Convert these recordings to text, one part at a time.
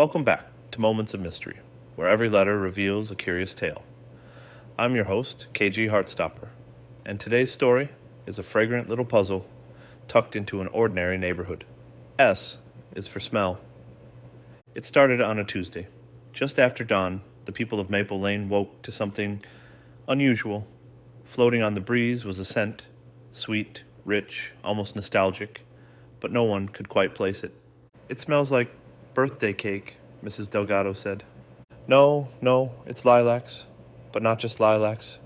Welcome back to Moments of Mystery, where every letter reveals a curious tale. I'm your host, KG Heartstopper, and today's story is a fragrant little puzzle tucked into an ordinary neighborhood. S is for smell. It started on a Tuesday. Just after dawn, the people of Maple Lane woke to something unusual. Floating on the breeze was a scent, sweet, rich, almost nostalgic, but no one could quite place it. "It smells like birthday cake," Mrs. Delgado said. No, it's lilacs, but not just lilacs.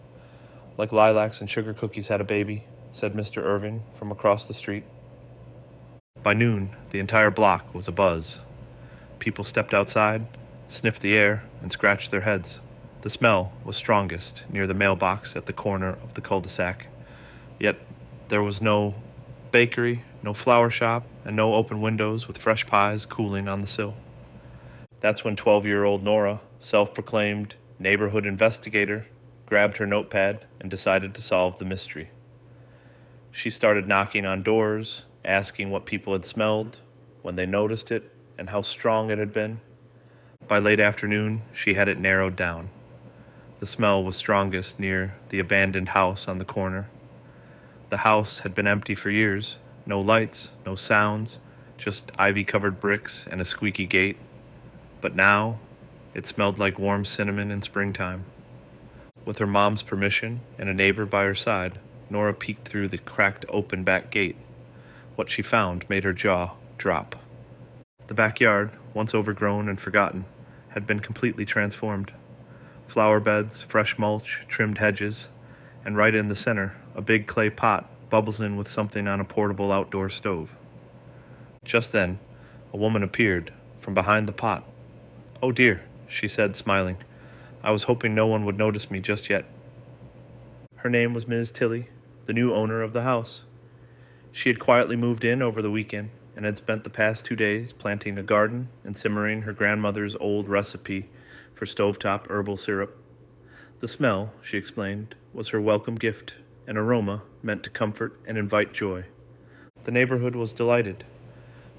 Like lilacs and sugar cookies had a baby," said Mr. Irving from across the street. By noon, the entire block was abuzz. People stepped outside, sniffed the air, and scratched their heads. The smell was strongest near the mailbox at the corner of the cul-de-sac. Yet there was no bakery, no flower shop, and no open windows with fresh pies cooling on the sill. That's when 12-year-old Nora, self-proclaimed neighborhood investigator, grabbed her notepad and decided to solve the mystery. She started knocking on doors, asking what people had smelled, when they noticed it, and how strong it had been. By late afternoon, she had it narrowed down. The smell was strongest near the abandoned house on the corner. The house had been empty for years. No lights, no sounds, just ivy-covered bricks and a squeaky gate. But now, it smelled like warm cinnamon in springtime. With her mom's permission and a neighbor by her side, Nora peeked through the cracked open back gate. What she found made her jaw drop. The backyard, once overgrown and forgotten, had been completely transformed. Flower beds, fresh mulch, trimmed hedges, and right in the center, a big clay pot bubbles in with something on a portable outdoor stove. Just then, a woman appeared from behind the pot. "Oh dear," she said, smiling. "I was hoping no one would notice me just yet." Her name was Ms. Tilly, the new owner of the house. She had quietly moved in over the weekend and had spent the past 2 days planting a garden and simmering her grandmother's old recipe for stovetop herbal syrup. The smell, she explained, was her welcome gift, an aroma meant to comfort and invite joy. The neighborhood was delighted.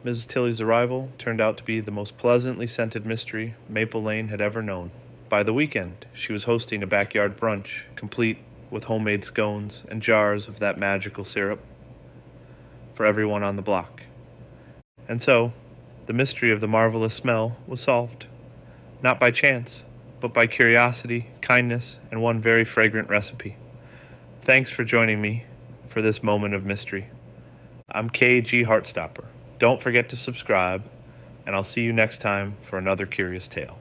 Mrs. Tilly's arrival turned out to be the most pleasantly scented mystery Maple Lane had ever known. By the weekend, she was hosting a backyard brunch, complete with homemade scones and jars of that magical syrup for everyone on the block. And so, the mystery of the marvelous smell was solved. Not by chance, but by curiosity, kindness, and one very fragrant recipe. Thanks for joining me for this moment of mystery. I'm KG Heartstopper. Don't forget to subscribe, and I'll see you next time for another curious tale.